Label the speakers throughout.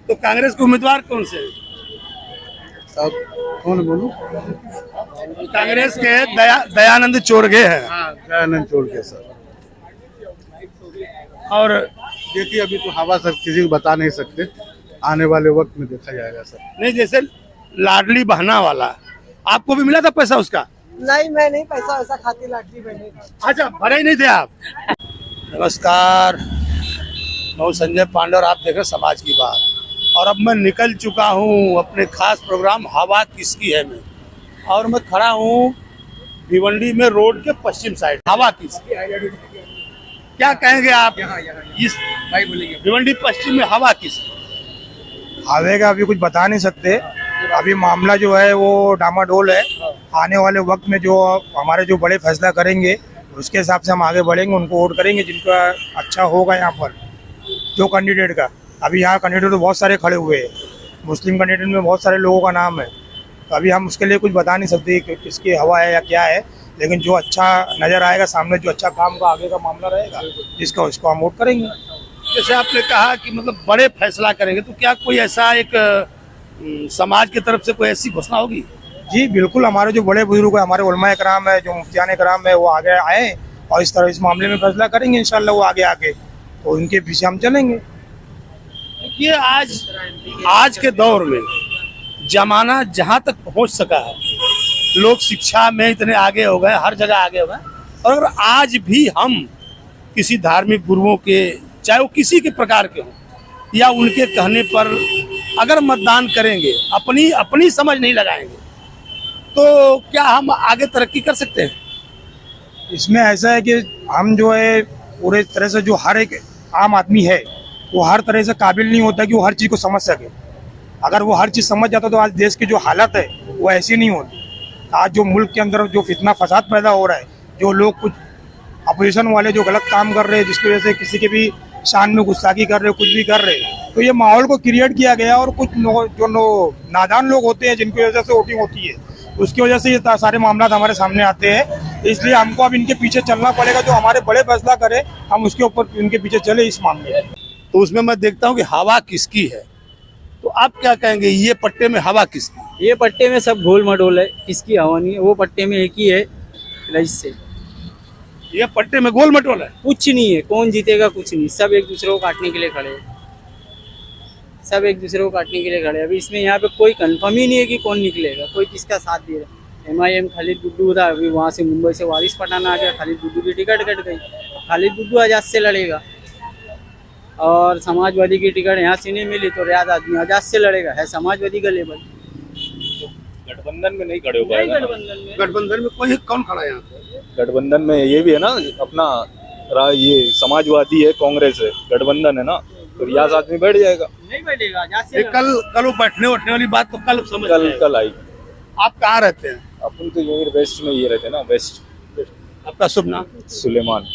Speaker 1: तो कांग्रेस के उम्मीदवार कौन से हैं?
Speaker 2: अब कौन बोलूं?
Speaker 1: कांग्रेस के दयानंद चोरगे हैं।
Speaker 2: हाँ, दयानंद चोर के सर।
Speaker 1: और
Speaker 2: देखिए अभी तो हवा सब किसी को बता नहीं सकते, आने वाले वक्त में देखा जाएगा सर।
Speaker 1: नहीं, जैसे लाडली बहना वाला आपको भी मिला था पैसा उसका?
Speaker 3: नहीं, मैं नहीं पैसा वैसा खाती, लाडली बहनी।
Speaker 1: अच्छा, भरे ही नहीं थे आप? नमस्कार, मैं संजय पांडे और आप देख रहे हैं समाज की बात। और अब मैं निकल चुका हूँ अपने खास प्रोग्राम हवा किसकी है में, और मैं खड़ा हूँ भिवंडी में रोड के पश्चिम साइड। हवा किसकी, क्या कहेंगे आप? इस भिवंडी पश्चिम में हवा किसकी?
Speaker 4: हवे का अभी कुछ बता नहीं सकते। अभी मामला जो है वो डामाडोल है। आने वाले वक्त में जो हमारे जो बड़े फैसला करेंगे उसके हिसाब से हम आगे बढ़ेंगे, उनको वोट करेंगे जिनका अच्छा होगा यहाँ पर जो कैंडिडेट का। अभी यहाँ कैंडिडेट तो बहुत सारे खड़े हुए हैं, मुस्लिम कैंडिडेट में बहुत सारे लोगों का नाम है, तो अभी हम उसके लिए कुछ बता नहीं सकते कि किसकी हवा है या क्या है, लेकिन जो अच्छा नज़र आएगा सामने, जो अच्छा काम का आगे का मामला रहेगा जिसका, उसको हम वोट करेंगे।
Speaker 1: जैसे आपने कहा कि मतलब बड़े फैसला करेंगे, तो क्या कोई ऐसा एक समाज की तरफ से कोई ऐसी घोषणा होगी?
Speaker 4: जी बिल्कुल, हमारे जो बड़े बुजुर्ग है, हमारे उलमाए कराम है, जो मुफ्तियान कराम है, वो आगे आए और इस तरह इस मामले में फैसला करेंगे इंशाल्लाह। वो आगे आके तो उनके पीछे हम चलेंगे।
Speaker 1: ये आज के दौर में जमाना जहाँ तक पहुँच सका है, लोग शिक्षा में इतने आगे हो गए, हर जगह आगे हो गए, और अगर आज भी हम किसी धार्मिक गुरुओं के, चाहे वो किसी के प्रकार के हों, या उनके कहने पर अगर मतदान करेंगे, अपनी समझ नहीं लगाएंगे, तो क्या हम आगे तरक्की कर सकते हैं?
Speaker 4: इसमें ऐसा है कि हम जो है पूरे तरह से, जो हर एक आम आदमी है वो हर तरह से काबिल नहीं होता कि वो हर चीज़ को समझ सके। अगर वो हर चीज़ समझ जाता तो आज देश की जो हालत है वो ऐसी नहीं होती। आज जो मुल्क के अंदर जो फितना फसाद पैदा हो रहा है, जो लोग कुछ अपोजिशन वाले जो गलत काम कर रहे हैं, जिसकी वजह से किसी के भी शान में गुस्ताखी कर रहे, कुछ भी कर रहे, तो ये माहौल को क्रिएट किया गया। और कुछ नादान लोग होते हैं जिनकी वजह से वोटिंग होती है, उसकी वजह से ये सारे मामला हमारे सामने आते हैं। इसलिए हमको अब इनके पीछे चलना पड़ेगा, जो हमारे बड़े फैसला करे हम उसके ऊपर इनके पीछे चले इस मामले में।
Speaker 1: तो उसमें मैं देखता हूँ कि हवा किसकी है, तो आप क्या कहेंगे, ये पट्टे में हवा किसकी?
Speaker 5: ये पट्टे में सब गोल मडोल है, किसकी हवा नहीं है। वो पट्टे में एक ही है, रईस से।
Speaker 1: ये पट्टे में गोल मटोल है,
Speaker 5: कुछ नहीं है, कौन जीतेगा कुछ नहीं, सब एक दूसरे को काटने के लिए खड़े हैं, सब एक दूसरे को काटने के लिए खड़े हैं। अभी इसमें यहाँ पे कोई कंफर्म ही नहीं है कि कौन निकलेगा, कोई किसका साथ दे रहा है। MIM खालिद गुड्डू था, अभी वहाँ से मुंबई से वारिस पठान आ गया, खालिद गुड्डू की टिकट कट गई। खालिद गुड्डू आजाद से लड़ेगा, और समाजवादी की टिकट यहाँ से नहीं मिली तो रियाज आदमी आजाद से लड़ेगा। है समाजवादी का लेवल,
Speaker 6: गठबंधन में नहीं खड़े हो पाएगा।
Speaker 1: गठबंधन में कोई कौन खड़ा है यहाँ पे?
Speaker 6: गठबंधन में ये भी है ना, अपना ये समाजवादी है, कांग्रेस है, गठबंधन है ना, तो रियाज आदमी बैठ जाएगा।
Speaker 5: नहीं बैठेगा आजाद से।
Speaker 1: कल वो बैठने उठने वाली बात तो कल समझ
Speaker 6: कल आएगी।
Speaker 1: आप कहाँ रहते हैं?
Speaker 6: अपन तो यही वेस्ट में ये रहते हैं ना, वेस्ट।
Speaker 1: आपका शुभ नाम?
Speaker 6: सुलेमान।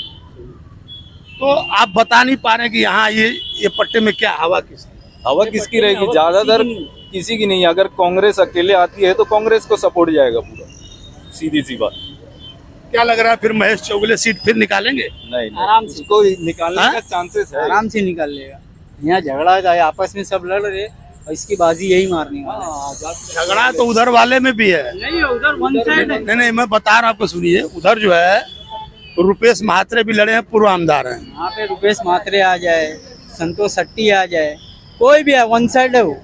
Speaker 1: तो आप बता नहीं पा रहे कि यहाँ ये पट्टे में क्या हवा किसकी?
Speaker 6: हवा किसकी रहेगी? ज्यादातर किसी की नहीं। अगर कांग्रेस अकेले आती है तो कांग्रेस को सपोर्ट जाएगा पूरा, सीधी सी बात।
Speaker 1: क्या लग रहा है फिर महेश चौगुले सीट फिर निकालेंगे?
Speaker 6: नहीं,
Speaker 5: आराम से
Speaker 6: उसको निकालने का चांसेस है,
Speaker 5: आराम से निकाल लेगा। यहाँ झगड़ा है, आपस में सब लड़ रहे और इसकी बाजी यही मारने वाला।
Speaker 1: झगड़ा तो उधर वाले में भी है।
Speaker 5: नहीं, उधर वन साइड है।
Speaker 1: नहीं, मैं बता रहा हूँ आपको, सुनिए। उधर जो है रुपेश महात्रे भी लड़े हैं, पूर्व आमदार हैं।
Speaker 5: यहाँ पे रुपेश महात्रे आ जाए, संतोष शेट्टी आ जाए, कोई भी है, वन साइड है वो।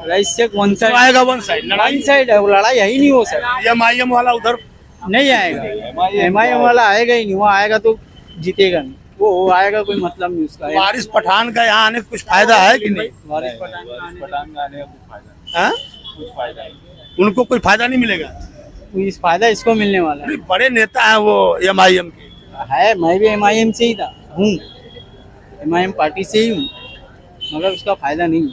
Speaker 5: राइस से वन साइड
Speaker 1: आएगा, वन साइड
Speaker 5: वन साइड है वो, लड़ाई यही नहीं हो सकती।
Speaker 1: MIM वाला उधर
Speaker 5: नहीं आएगा, MIM वाला आएगा ही नहीं। वो आएगा तो जीतेगा नहीं, वो आएगा कोई मतलब नहीं उसका।
Speaker 1: वारिस पठान का यहाँ आने कुछ फायदा है कि नहीं?
Speaker 5: वारिस पठान का आने
Speaker 1: हाँ? उनको कोई फायदा नहीं मिलेगा?
Speaker 5: तो इस फायदा इसको मिलने वाला है।
Speaker 1: बड़े नेता है वो MIM के।
Speaker 5: है, मैं भी MIM से ही हूँ, MIM पार्टी से ही हूँ, मगर उसका फायदा नहीं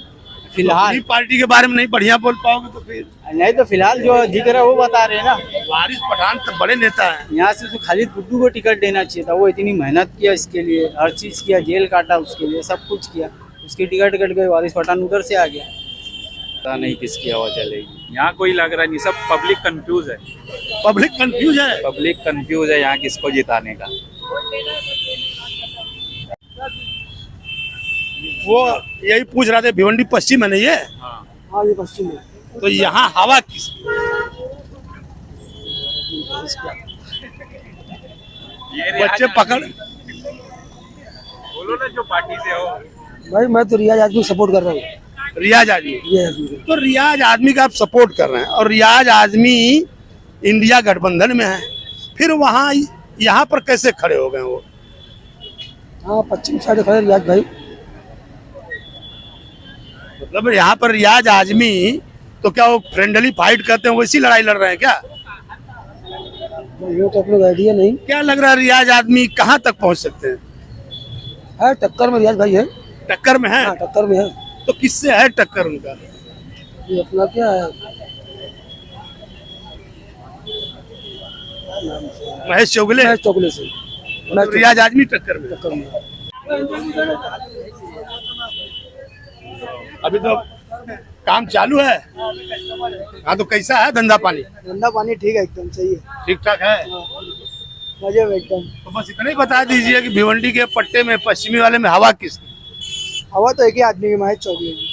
Speaker 5: फिलहाल।
Speaker 1: पार्टी के बारे में नहीं बढ़िया बोल पाओगे तो फिर
Speaker 5: नहीं, तो फिलहाल जो दिख रहा है वो बता रहे हैं ना।
Speaker 1: वारिस पठान तो बड़े नेता हैं।
Speaker 5: यहाँ से तो खालिद गुड्डू को टिकट देना चाहिए था। वो इतनी मेहनत किया इसके लिए, हर चीज़ किया, जेल काटा उसके लिए, सब कुछ किया, उसकी टिकट कट गई। वारिस पठान उधर से आ गया।
Speaker 7: पता नहीं किसकी हवा चलेगी, यहाँ कोई लग रहा नहीं, सब पब्लिक कंफ्यूज है।
Speaker 1: पब्लिक कंफ्यूज है,
Speaker 7: पब्लिक कंफ्यूज है यहाँ किसको जिताने का।
Speaker 1: वो यही पूछ रहा था, भिवंडी पश्चिम में नहीं है
Speaker 3: हाँ ये पश्चिम है।
Speaker 1: तो यहाँ हवा किसकी? बच्चे पकड़,
Speaker 7: बोलो ना जो पार्टी से हो।
Speaker 3: भाई मैं तो रियाज आदमी सपोर्ट कर रहा हूँ।
Speaker 1: रियाज आदमी।
Speaker 3: ये आदमी को।
Speaker 1: तो रियाज आदमी का आप सपोर्ट कर रहे हैं और रियाज आदमी इंडिया गठबंधन में है, फिर वहाँ यहाँ पर कैसे खड़े हो गए वो?
Speaker 3: हाँ पश्चिम साइड खड़े रियाज भाई।
Speaker 1: मतलब यहाँ पर रियाज आदमी तो क्या वो फ्रेंडली फाइट करते हैं, वैसी लड़ाई लड़ रहे हैं क्या?
Speaker 3: ये तो अपने आइडिया नहीं
Speaker 1: क्या लग रहा है रियाज आदमी कहाँ तक पहुँच सकते हैं?
Speaker 3: है, टक्कर में रियाज भाई है।
Speaker 1: टक्कर में है?
Speaker 3: हाँ टक्कर में है।
Speaker 1: तो किससे है टक्कर उनका?
Speaker 3: ये अपना क्या है,
Speaker 1: महेश चौगले।
Speaker 3: मैं चौगले से
Speaker 1: मतलब रियाज आदमी टक्कर में।
Speaker 3: टक्कर में।
Speaker 1: अभी तो काम चालू है। हाँ तो कैसा है धंधा पानी?
Speaker 3: धंधा पानी ठीक है, एकदम सही है,
Speaker 1: ठीक ठाक है।
Speaker 3: मजे में एकदम।
Speaker 1: तो बस इतना ही बता दीजिए कि भिवंडी के पट्टे में पश्चिमी वाले में हवा किसकी?
Speaker 3: हवा तो एक ही आदमी की, महेश चौगले की।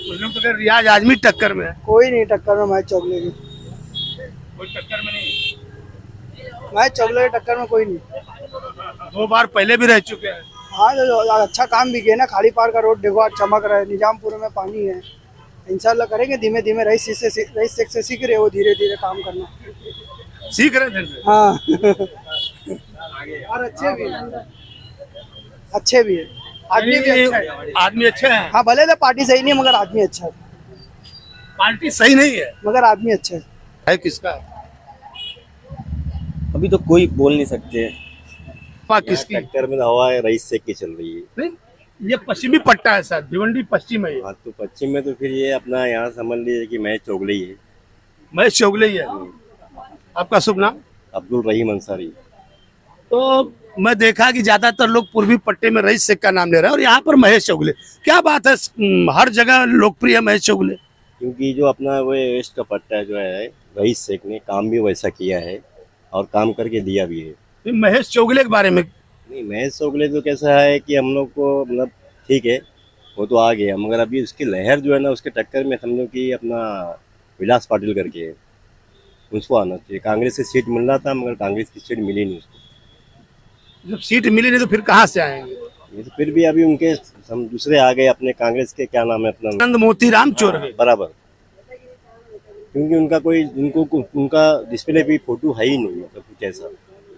Speaker 1: कुछ लोग तो कह रहे रियाज आदमी टक्कर में है।
Speaker 3: कोई नहीं टक्कर में महेश चौगले की।
Speaker 1: कोई टक्कर में नहीं।
Speaker 3: महेश चौगले की टक्कर में कोई नहीं।
Speaker 1: 2 बार पहले भी रह चुके हैं।
Speaker 3: हाँ तो अच्छा काम भी किया ना, खाड़ी पार का रोड देखो आज चमक रहा है, निजामपुर में पानी है। इंशाल्लाह करेंगे धीमे धीमे, रईस शेख से सीख रहे हो धीरे धीरे काम करना।
Speaker 1: सीख रहे थे।
Speaker 3: हाँ और अच्छे भी है, अच्छे भी है, आदमी भी अच्छा है।
Speaker 1: आदमी अच्छे हैं।
Speaker 3: हाँ भले तो पार्टी सही नहीं है मगर आदमी अच्छा है।
Speaker 1: पार्टी सही नहीं है।
Speaker 3: मगर आदमी अच्छा है।
Speaker 1: किसका?
Speaker 8: अभी तो कोई बोल नहीं सकते।
Speaker 1: हवा किसकी?
Speaker 8: टक्कर में हवा है, रईस शेख की चल रही है।
Speaker 1: नहीं, ये पश्चिमी पट्टा है सर, भिवंडी पश्चिम है ये।
Speaker 8: हाँ तो पश्चिम में तो फिर ये अपना यहाँ समझ लीजिए कि महेश चौगले ही है।
Speaker 1: महेश चौगले ही है। आपका शुभ नाम?
Speaker 8: अब्दुल रहीम अंसारी।
Speaker 1: तो मैं देखा कि ज्यादातर लोग पूर्वी पट्टे में रईस शेख का नाम ले रहे हैं और यहाँ पर महेश चौगले। क्या बात है, हर जगह लोकप्रिय महेश चौगले?
Speaker 8: क्योंकि जो अपना वो वेस्ट का पट्टा जो है, रईस शेख ने काम भी वैसा किया है और काम करके दिया भी है।
Speaker 1: महेश चौगले के बारे में?
Speaker 8: नहीं, महेश चौगले तो कैसा है कि हम लोग को मतलब ठीक है, वो तो आ गया, मगर अभी उसकी लहर जो है ना, उसके टक्कर में समझो कि अपना विलास पाटिल करके है, उसको आना चाहिए। कांग्रेस से सीट मिल रहा था मगर कांग्रेस की सीट मिली नहीं उसको।
Speaker 1: जब सीट मिली नहीं तो फिर कहाँ से आएंगे?
Speaker 8: ये तो फिर भी अभी उनके दूसरे आ गए अपने कांग्रेस के, क्या नाम है अपना,
Speaker 1: आनंद मोतीराम चौरगे।
Speaker 8: बराबर। क्योंकि उनका कोई उनका डिस्प्ले भी फोटो है ही नहीं, मतलब कुछ ऐसा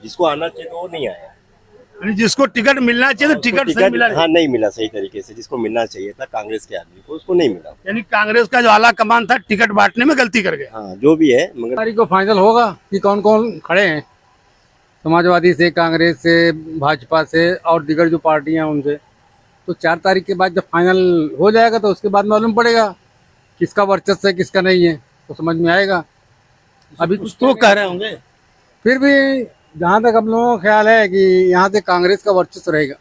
Speaker 8: जिसको आना चाहिए तो वो नहीं आया।
Speaker 1: यानी जिसको टिकट मिलना चाहिए तो टिकट सही मिला नहीं।
Speaker 8: हाँ नहीं मिला सही तरीके से, जिसको मिलना चाहिए था कांग्रेस के आदमी को, उसको नहीं मिला।
Speaker 1: यानी कांग्रेस का जो आला कमान था टिकट बांटने में गलती कर गया।
Speaker 8: हाँ जो भी है, मगर
Speaker 9: तारीख को फाइनल होगा कि कौन कौन खड़े हैं, समाजवादी से, कांग्रेस से, भाजपा से और दीगर जो पार्टियां हैं उनसे। तो 4 तारीख के बाद जब फाइनल हो जाएगा तो उसके बाद मालूम पड़ेगा किसका वर्चस्व है किसका नहीं है, तो समझ में आएगा। अभी
Speaker 1: कुछ तो कह रहे होंगे।
Speaker 9: फिर भी जहाँ तक हम लोगों का ख्याल है कि यहाँ से कांग्रेस का वर्चस्व रहेगा।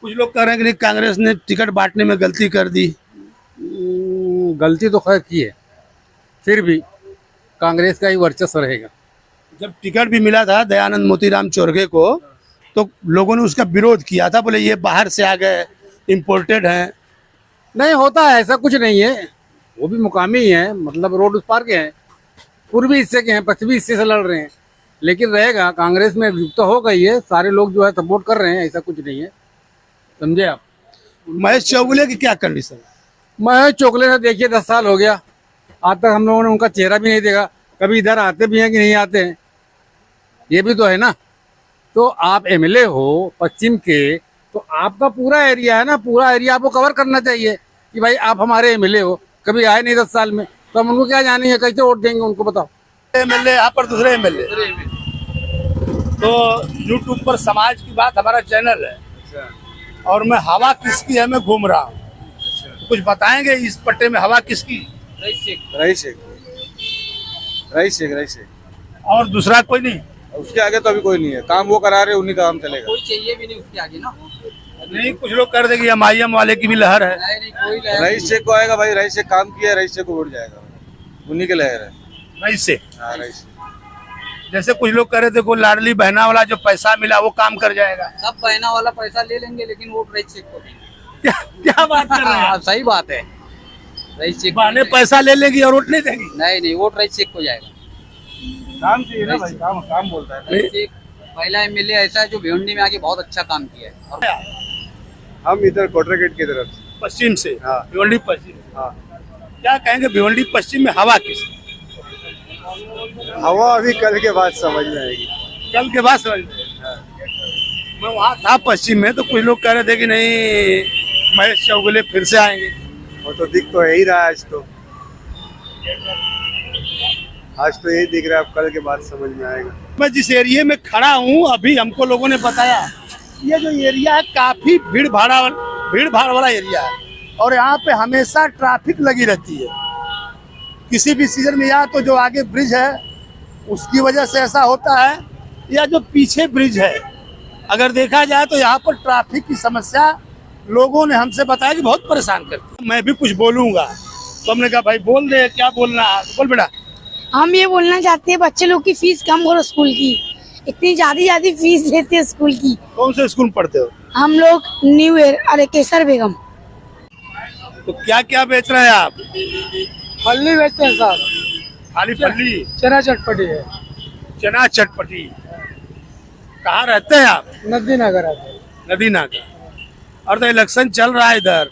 Speaker 1: कुछ लोग कह रहे हैं कि नहीं, कांग्रेस ने टिकट बांटने में गलती कर दी।
Speaker 9: गलती तो खैर की है, फिर भी कांग्रेस का ही वर्चस्व रहेगा।
Speaker 1: जब टिकट भी मिला था दयानंद मोतीराम चौरगे को तो लोगों ने उसका विरोध किया था, बोले ये बाहर से आ गए, इम्पोर्टेड हैं।
Speaker 9: नहीं होता है, ऐसा कुछ नहीं है, वो भी मुकामी ही है, मतलब रोड उस पार के हैं, पूर्वी हिस्से के हैं, पश्चिमी हिस्से से लड़ रहे हैं, लेकिन रहेगा। कांग्रेस में एकजुटता हो गई है, सारे लोग जो है सपोर्ट कर रहे हैं, ऐसा कुछ नहीं है, समझे आप।
Speaker 1: महेश चौगले की क्या कंडीशन है?
Speaker 9: महेश चौगले से देखिए 10 साल हो गया, आज तक हम लोगों ने उनका चेहरा भी नहीं देखा। कभी इधर आते भी हैं कि नहीं आते हैं, ये भी तो है ना। तो आप एमएलए हो पश्चिम के, तो आपका पूरा एरिया है ना, पूरा एरिया आपको कवर करना चाहिए कि भाई आप हमारे एमएलए हो। कभी आए नहीं 10 साल में, तो हम उनको क्या जानेंगे, कैसे वोट देंगे उनको, बताओ।
Speaker 1: एमएलए यहाँ पर दूसरे एमएलए। तो यूट्यूब पर समाज की बात हमारा चैनल है और मैं हवा किसकी है मैं घूम रहा हूँ। कुछ बताएंगे इस पट्टे में हवा किसकी?
Speaker 2: रईस शेख
Speaker 1: और दूसरा कोई नहीं?
Speaker 2: उसके आगे तो अभी कोई नहीं है, काम वो करा रहे, उन्हीं का काम चलेगा।
Speaker 5: कोई चाहिए भी नहीं उसके आगे ना।
Speaker 1: नहीं, कुछ लोग कर देंगे एमआईएम वाले की भी लहर है।
Speaker 2: रईस शेख को आएगा भाई, रईस शेख काम किया, रईस शेख को वोट जाएगा, उन्हीं के लहर है।
Speaker 1: नहीं से
Speaker 2: हाँ रईस।
Speaker 1: जैसे कुछ लोग कह रहे थे, कोई लाडली बहना वाला जो पैसा मिला वो काम कर जाएगा।
Speaker 5: सब बहना वाला पैसा ले लेंगे लेकिन वोट रईस शेख को देंगे।
Speaker 1: क्या क्या बात कर रहे हैं?
Speaker 5: सही बात है, रईस शेख
Speaker 1: बहने पैसा ले लेगी और वोट नहीं देगी।
Speaker 5: नहीं वोट रईस शेख को जाएगा।
Speaker 2: काम चाहिए ना भाई, काम बोलता है।
Speaker 5: रईस शेख पहला एमएलए ऐसा है जो भिवंडी में आके बहुत अच्छा काम किया है। और
Speaker 2: हम इधर कोटरागेट की तरफ से।
Speaker 1: पश्चिम से,
Speaker 2: हाँ।
Speaker 1: भिवंडी पश्चिम।
Speaker 2: हाँ,
Speaker 1: क्या कहेंगे भिवंडी पश्चिम में हवा किस?
Speaker 2: हवा अभी कल के बाद समझ में आएगी।
Speaker 1: कल के बाद समझ में। मैं वहाँ था पश्चिम में, तो कुछ लोग कह रहे थे कि नहीं महेश चौगुले फिर से आएंगे।
Speaker 2: वो तो दिख तो यही रहा है आज तो यही दिख रहा है, अब कल के बाद समझ में आएगा।
Speaker 1: मैं जिस एरिया में खड़ा हूँ अभी, हमको लोगों ने बताया ये जो एरिया है काफी भीड़ भाड़ वाला एरिया है, और यहाँ पे हमेशा ट्रैफिक लगी रहती है। किसी भी सीजन में, या तो जो आगे ब्रिज है उसकी वजह से ऐसा होता है, या जो पीछे ब्रिज है, अगर देखा जाए तो यहाँ पर ट्रैफिक की समस्या लोगों ने हमसे बताया कि बहुत परेशान करती है। मैं भी कुछ बोलूंगा, तो हमने कहा भाई बोल दे, क्या बोलना है बोल बेटा।
Speaker 10: हम ये बोलना चाहते हैं बच्चे लोग की फीस कम करो स्कूल की, इतनी ज्यादा फीस देते हैं स्कूल की।
Speaker 1: कौन से स्कूल पढ़ते हो?
Speaker 10: हम लोग न्यू ईयर, अरे केसर बेगम।
Speaker 1: तो क्या क्या बेच रहे हैं आप?
Speaker 3: फल्ली बेचते हैं साहब,
Speaker 1: खाली फल्ली,
Speaker 3: चना चटपटी है,
Speaker 1: चना चटपटी। कहाँ रहते हैं आप?
Speaker 3: नदी नगर है।
Speaker 1: नदी नाका। और तो इलेक्शन चल रहा है इधर,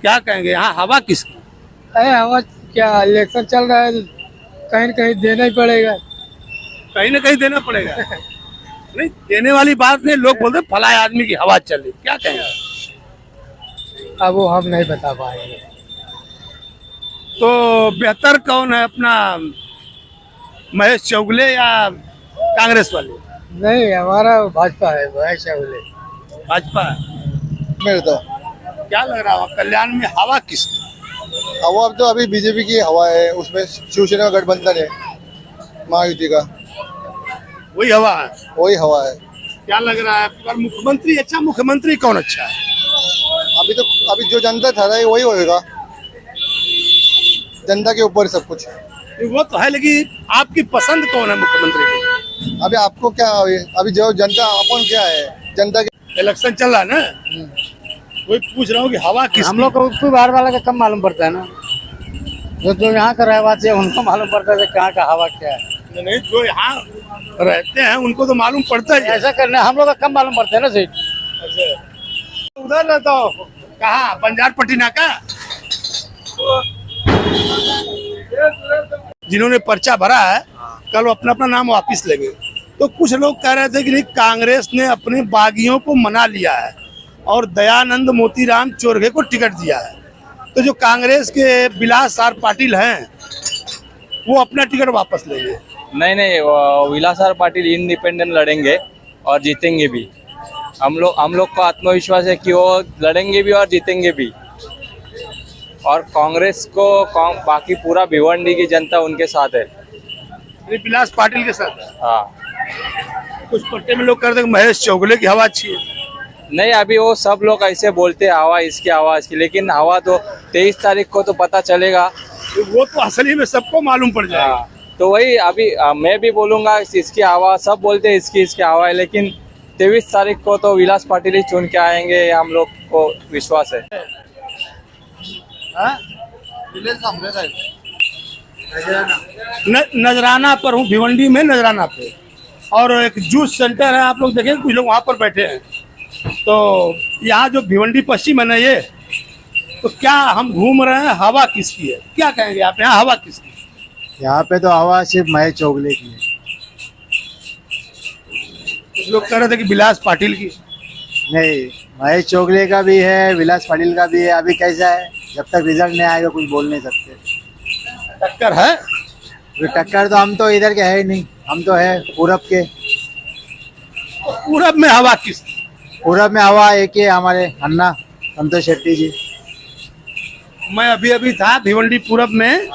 Speaker 1: क्या कहेंगे यहाँ हवा किसकी?
Speaker 3: अरे हवा क्या, इलेक्शन चल रहा है, कहीं न कहीं देना ही पड़ेगा।
Speaker 1: कहीं ना कहीं देना पड़ेगा। नहीं देने वाली बात नहीं, लोग बोलते फलाए आदमी की हवा चल रही, क्या कहेंगे?
Speaker 3: अब वो हम नहीं बता पाएंगे।
Speaker 1: तो बेहतर कौन है, अपना महेश चौगुले या कांग्रेस वाले?
Speaker 3: नहीं, हमारा भाजपा है, महेश चौगुले।
Speaker 1: भाजपा।
Speaker 2: मेरे तो
Speaker 1: क्या लग रहा है कल्याण में हवा किसकी?
Speaker 2: हवा अब तो अभी बीजेपी की हवा है, उसमें शिवसेना का गठबंधन है, महायुति का,
Speaker 1: वही हवा है।
Speaker 2: वही हवा है।
Speaker 1: क्या लग रहा है पर मुख्यमंत्री अच्छा, मुख्यमंत्री कौन अच्छा है?
Speaker 2: अभी जो जनता ठहराए वही होएगा, जनता के ऊपर सब कुछ।
Speaker 1: वो तो है, लेकिन आपकी पसंद कौन है मुख्यमंत्री की?
Speaker 2: अभी आपको क्या, अभी जो जनता अपन क्या है, जनता के
Speaker 1: इलेक्शन चल रहा है ना, वही पूछ रहा हूँ कि हवा किस?
Speaker 3: हम लोग को बाहर वाला का कम मालूम पड़ता है ना, जो यहाँ का रहवासी है उनको मालूम पड़ता है कहाँ का हवा क्या है।
Speaker 1: नहीं, जो यहाँ रहते हैं उनको तो मालूम पड़ता है।
Speaker 3: ऐसा करने हम लोग का कम मालूम पड़ता है ना सीट।
Speaker 1: उधर रहता हो कहाँ? बंजार पट्टी नाका। जिन्होंने पर्चा भरा है कल वो अपना अपना नाम वापिस लेंगे। तो कुछ लोग कह रहे थे कि नहीं कांग्रेस ने अपने बागियों को मना लिया है और दयानंद मोतीराम चोरघे को टिकट दिया है, तो जो कांग्रेस के विलास आर पाटिल हैं वो अपना टिकट वापस लेंगे।
Speaker 6: नहीं विलासर पाटिल इंडिपेंडेंट लड़ेंगे और जीतेंगे भी। हम लोग को आत्मविश्वास है कि वो लड़ेंगे भी और जीतेंगे भी। और कांग्रेस को बाकी पूरा भिवंडी की जनता उनके साथ है,
Speaker 1: विलास पाटिल के साथ।
Speaker 6: हाँ।
Speaker 1: कुछ पट्टे में लोग कहते हैं महेश चौगुले की हवा अच्छी है।
Speaker 6: नहीं, अभी वो सब लोग ऐसे बोलते हैं हवा इसकी हवा इसकी, लेकिन हवा तो 23 तारीख को तो पता चलेगा।
Speaker 1: वो तो असली में सबको मालूम पड़ जाएगा।
Speaker 6: हाँ, तो वही अभी मैं भी बोलूंगा इसकी हवा, सब बोलते हैं इसकी हवा है, लेकिन 23 तारीख को तो विलास पाटिल ही चुन के आएंगे, हम लोग को विश्वास है।
Speaker 1: नजराना पर हूँ, भिवंडी में नजराना पे, और एक जूस सेंटर है, आप लोग देखेंगे कुछ लोग वहाँ पर बैठे हैं। तो यहाँ जो भिवंडी पश्चिम है ना ये, तो क्या हम घूम रहे हैं, हवा किसकी है? क्या कहेंगे आप, यहाँ हवा किसकी?
Speaker 2: यहाँ पे तो हवा सिर्फ महेश चौगुले की है।
Speaker 1: कुछ लोग कह रहे थे कि विलास पाटिल की।
Speaker 2: नहीं, महेश चौगुले का भी है, विलास पाटिल का भी है। अभी कैसा है, जब तक रिजल्ट नहीं आएगा कुछ बोल नहीं सकते।
Speaker 1: टक्कर है?
Speaker 2: टक्कर तो हम तो इधर के है ही नहीं, हम तो है पूरब के।
Speaker 1: तो पूरब में हवा किसकी?
Speaker 2: पूरब में हवा एक ही हमारे अन्ना संतोष शेट्टी जी।
Speaker 1: मैं अभी था भिवंडी पूरब में,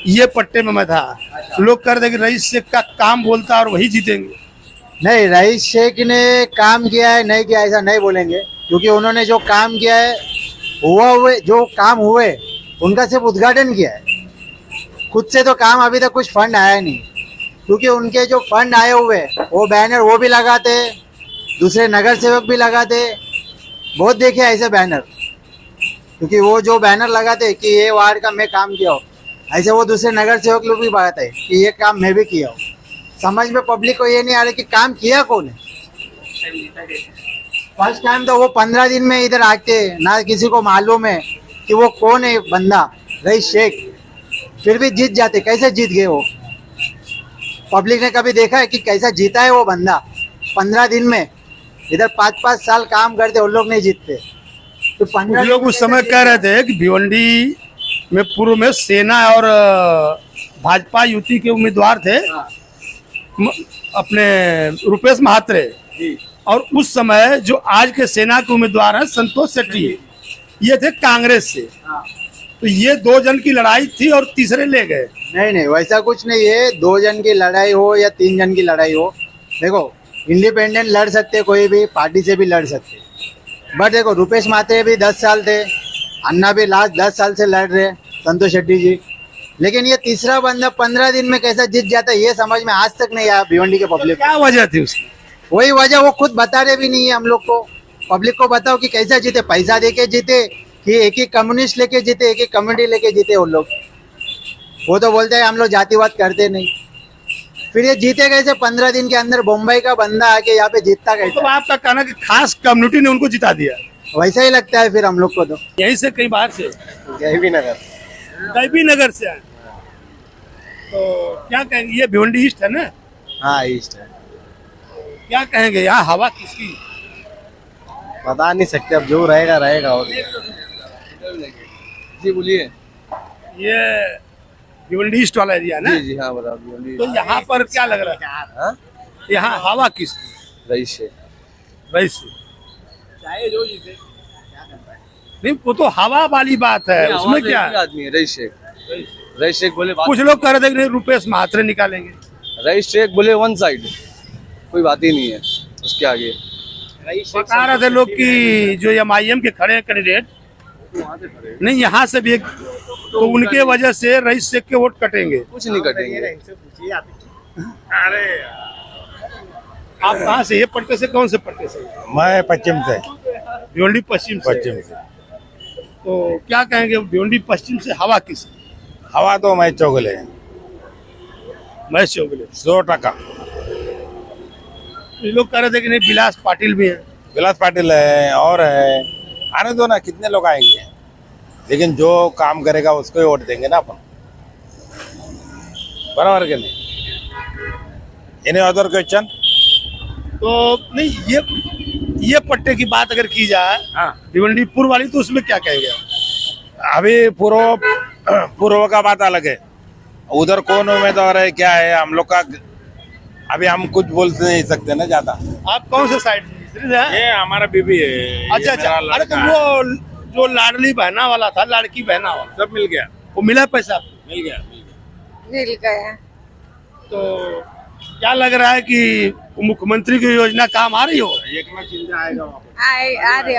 Speaker 1: ये पट्टे में मैं था। लोग कह रहे थे कि रईस शेख का काम बोलता और वही जीतेंगे।
Speaker 2: नहीं, रईस शेख ने काम किया है, नहीं किया ऐसा नहीं बोलेंगे, क्योंकि उन्होंने जो काम किया है हुए जो काम हुए उनका सिर्फ उद्घाटन किया है, खुद से तो काम अभी तक कुछ फंड आया नहीं। क्योंकि उनके जो फंड आए हुए हैं, वो बैनर वो भी लगाते, दूसरे नगर सेवक भी लगाते, बहुत देखे ऐसे बैनर। क्योंकि वो जो बैनर लगाते कि ये वार्ड का मैं काम किया हूँ, ऐसे वो दूसरे नगर सेवक लोग भी बताते कि ये काम मैं भी किया हूँ। समझ में पब्लिक को ये नहीं आ रहा कि काम किया कौन है। फर्स्ट टाइम तो वो 15 दिन में इधर आके ना किसी को मालूम है कि वो कौन है बंदा, रईस शेख, फिर भी जीत जाते। कैसे जीत गए वो? पब्लिक ने कभी देखा है कि कैसा जीता है वो बंदा? 15 दिन में इधर 5-5 साल काम करते, उन लोग नहीं जीतते। तो 15
Speaker 1: लोग उस समय कह रहे थे कि भिवंडी में पूर्व में सेना और भाजपा युति के उम्मीदवार थे अपने रुपेश महात्रे, और उस समय जो आज के सेना के उम्मीदवार हैं संतोष शेट्टी, ये थे कांग्रेस से। तो ये 2 जन की लड़ाई थी और तीसरे ले गए।
Speaker 2: नहीं, वैसा कुछ नहीं है। 2 जन की लड़ाई हो या 3 जन की लड़ाई हो, देखो इंडिपेंडेंट लड़ सकते, कोई भी पार्टी से भी लड़ सकते। बट देखो रुपेश महात्रे भी 10 साल थे, अन्ना भी लास्ट 10 साल से लड़ रहे, संतोष शेट्टी जी। लेकिन ये तीसरा बंदा 15 दिन में कैसा जीत जाता है, ये समझ में आज तक नहीं आया भिवंडी के पब्लिक।
Speaker 1: क्या वजह थी उसकी?
Speaker 2: वही वजह वो खुद बता रहे भी नहीं है हम लोग को। पब्लिक को बताओ कि कैसा जीते, पैसा देके जीते कि एक ही कम्युनिस्ट लेके जीते, एक ही कम्युनिटी लेके जीते उन लोग। वो तो बोलते हैं हम लोग जातिवाद करते नहीं। फिर ये जीते कैसे 15 दिन के अंदर? मुंबई का बंदा आके यहाँ पे जीतता कैसे?
Speaker 1: तो आपका कहना कि खास कम्युनिटी ने उनको जिता दिया?
Speaker 2: वैसा ही लगता है फिर हम लोग को। तो
Speaker 1: यहीं से कहीं बाहर से,
Speaker 2: भी नगर
Speaker 1: दैवी नगर से आए, तो क्या कहेंगे? ये भिवंडी ईस्ट है ना?
Speaker 2: हाँ ईस्ट है।
Speaker 1: क्या कहेंगे यहाँ हवा किसकी?
Speaker 2: बता नहीं सकते, अब जो रहेगा रहेगा। और
Speaker 6: जी बोलिए।
Speaker 1: ये भिवंडी ईस्ट वाला एरिया ना?
Speaker 6: जी हाँ बता।
Speaker 1: तो यहाँ पर क्या लग रहा है, यहाँ हवा किसकी?
Speaker 6: रईस शेख।
Speaker 1: रईस से नहीं, वो तो हवा वाली बात है, उसमें क्या है?
Speaker 6: आदमी है रईस शेख। रईस शेख बोले
Speaker 1: कुछ लोग कह रहे थे कि रुपेश महात्रे निकालेंगे।
Speaker 6: रईस शेख बोले वन साइड, कोई बात ही नहीं है उसके आगे।
Speaker 1: बता रहे थे लोग कि जो MIM के खड़े हैं कैंडिडेट, नहीं यहाँ से भी एक, तो उनके वजह से रईस शेख के वोट कटेंगे।
Speaker 6: कुछ नहीं कटेंगे।
Speaker 1: अरे आप कहाँ से? ये पट्टे से? कौन से पट्टे से?
Speaker 4: मैं पश्चिम से।
Speaker 1: भिवंडी पश्चिम से। तो क्या कहेंगे भिवंडी पश्चिम से हवा किस?
Speaker 4: हवा तो मैं चौगले है,
Speaker 1: महेश चौगले।
Speaker 4: 100%।
Speaker 1: ये लोग कह रहे थे कि नहीं विलास पाटिल भी है।
Speaker 4: विलास पाटिल है और है, आने दो ना, कितने लोग आएंगे, लेकिन जो काम करेगा उसको ही वोट देंगे ना अपन, बराबर के नहीं। Any other question?
Speaker 1: तो नहीं, ये पट्टे की बात अगर की जाए, भिवंडी पूर्व वाली, तो उसमें क्या कहेंगे?
Speaker 4: अभी पूर्व का बात अलग है, उधर कौन उम्मीदवार है क्या है हम लोग का, अभी हम कुछ बोल नहीं सकते ना ज्यादा।
Speaker 1: आप कौन से साइड?
Speaker 4: ये हमारा बीबी है।
Speaker 1: अच्छा। अरे तो वो जो लाडली बहना वाला था, लड़की बहना वाला,
Speaker 4: सब मिल गया?
Speaker 1: वो मिला पैसा?
Speaker 4: मिल गया।
Speaker 1: तो क्या लग रहा है कि मुख्यमंत्री की योजना काम आ रही हो?
Speaker 4: एकनाथ शिंदे आएगा वापस।
Speaker 10: आ रहे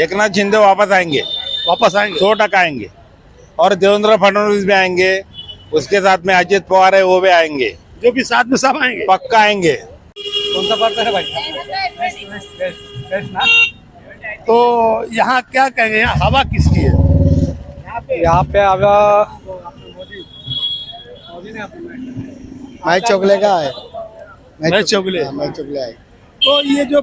Speaker 4: एकनाथ शिंदे वापस आएंगे 100% आएंगे, और देवेंद्र फडणवीस भी आएंगे, उसके साथ में अजित पवार है वो भी आएंगे,
Speaker 1: जो भी साथ में सब आएंगे,
Speaker 4: पक्का आएंगे।
Speaker 1: कौन सा पड़ता है भाई? तो यहाँ क्या कहेंगे, यहाँ हवा किसकी है?
Speaker 3: यहाँ पे हवा मैं चौगले का है।
Speaker 1: मैं चौगले
Speaker 3: है।
Speaker 1: तो ये जो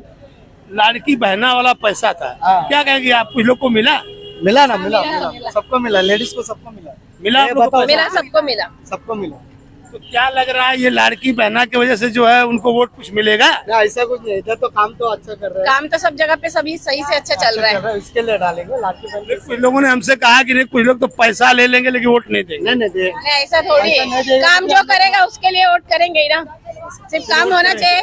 Speaker 1: लड़की बहना वाला पैसा था, क्या कहेंगे आप? कुछ लोग को मिला?
Speaker 3: मिला ना, मिला सबको मिला, लेडीज को सबको मिला।
Speaker 1: मिला आप लोगों को?
Speaker 3: सबको मिला।
Speaker 1: तो क्या लग रहा है, ये लड़की बहना की वजह से जो है उनको वोट कुछ मिलेगा?
Speaker 3: ना ऐसा कुछ नहीं, इधर तो काम तो अच्छा कर रहे हैं।
Speaker 10: काम तो सब जगह पे सभी सही से अच्छा चल रहा है।
Speaker 3: इसके लिए डालेंगे लाठी बहन।
Speaker 1: कुछ लोगों ने हमसे कहा कि नहीं, कुछ लोग तो पैसा ले लेंगे लेकिन वोट नहीं देंगे।
Speaker 3: नहीं
Speaker 10: ऐसा थोड़ी है, काम जो करेगा उसके लिए वोट करेंगे ही ना। सिर्फ काम होना चाहिए,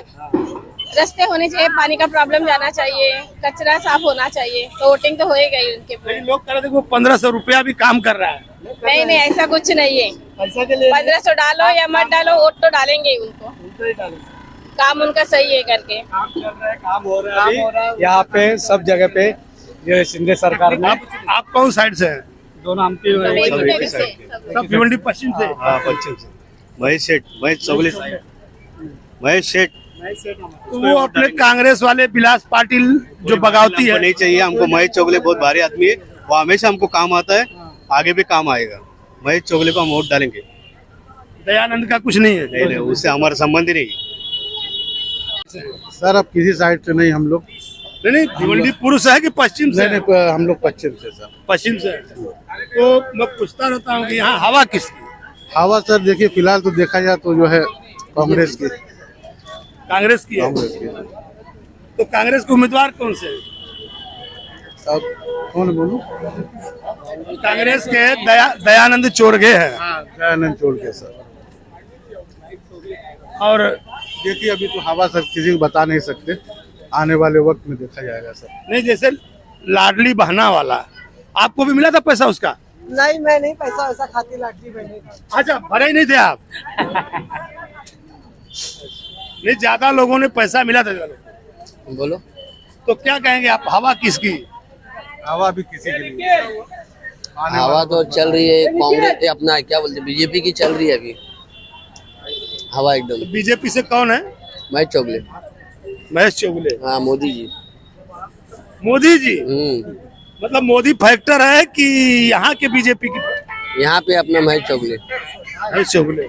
Speaker 10: रास्ते होने चाहिए, पानी का प्रॉब्लम जाना चाहिए, कचरा साफ होना चाहिए, तो वोटिंग तो होएगा ही उनके पे।
Speaker 1: लोग कह रहे थे वो 1500 रुपया भी काम कर रहा है।
Speaker 10: नहीं, ऐसा कुछ नहीं है।
Speaker 3: पैसा के लिए
Speaker 10: 1500 डालो या मत डालो, वोट तो डालेंगे ही उनको। काम उनका सही है करके।
Speaker 3: काम हो रहा है यहाँ पे सब जगह पे, ये शिंदे सरकार ने।
Speaker 1: आप कौन साइड से हैं? दोनों आमती हुए
Speaker 10: सब एक
Speaker 1: हैं।
Speaker 10: जगह से सब
Speaker 1: सब भिवंडी पश्चिम से
Speaker 8: हाँ पश्चिम से महेश सेठ महेश चौगले महेश सेठ
Speaker 1: तो वो अपने कांग्रेस वाले विलास पाटिल जो बगावती
Speaker 8: हमको
Speaker 1: है
Speaker 8: नहीं चाहिए हमको महेश चौगले बहुत भारी आदमी है वो हमेशा हमको काम आता है आगे भी काम आएगा महेश चौगले को हम वोट डालेंगे
Speaker 1: दयानंद का कुछ नहीं है
Speaker 8: नहीं नहीं उससे हमारा संबंध ही नहीं
Speaker 11: सर अब किसी साइड से नहीं हम लोग
Speaker 1: नहीं भिवंडी पूर्व से है कि पश्चिम से है?
Speaker 11: हम लोग पश्चिम से सर
Speaker 1: पश्चिम से है। तो मैं पूछता रहता हूँ कि यहाँ हवा किसकी
Speaker 11: हवा सर देखिए फिलहाल तो देखा जाए तो जो है कांग्रेस की
Speaker 1: कांग्रेस की है तो कांग्रेस के उम्मीदवार कौन से हैं?
Speaker 11: अब कौन बोलूं
Speaker 1: कांग्रेस के दयानंद चोरगे हैं
Speaker 11: दयानंद चोर के सर
Speaker 1: और
Speaker 11: देखिए अभी तो हवा सर किसी को बता नहीं सकते आने वाले वक्त में देखा जाएगा सर
Speaker 1: नहीं जैसे लाडली बहना वाला आपको भी मिला था पैसा उसका
Speaker 3: नहीं मैं नहीं पैसा वैसा खाती लाटली बहने का
Speaker 1: अच्छा भरे ही नहीं थे आप नहीं ज्यादा लोगों ने पैसा मिला था
Speaker 5: बोलो
Speaker 1: तो क्या कहेंगे आप हवा किसकी
Speaker 11: हवा भी किसी के लिए
Speaker 5: हवा तो चल रही है कांग्रेस अपना क्या बोलते बीजेपी की चल रही है अभी हवा एकदम
Speaker 1: बीजेपी से कौन है
Speaker 5: महेश चौगले
Speaker 1: महेश चौगले
Speaker 5: हाँ मोदी जी
Speaker 1: मोदी जी मतलब मोदी फैक्टर है कि यहाँ के बीजेपी की
Speaker 5: यहाँ पे अपना महेश चौगले
Speaker 1: महेश चौगले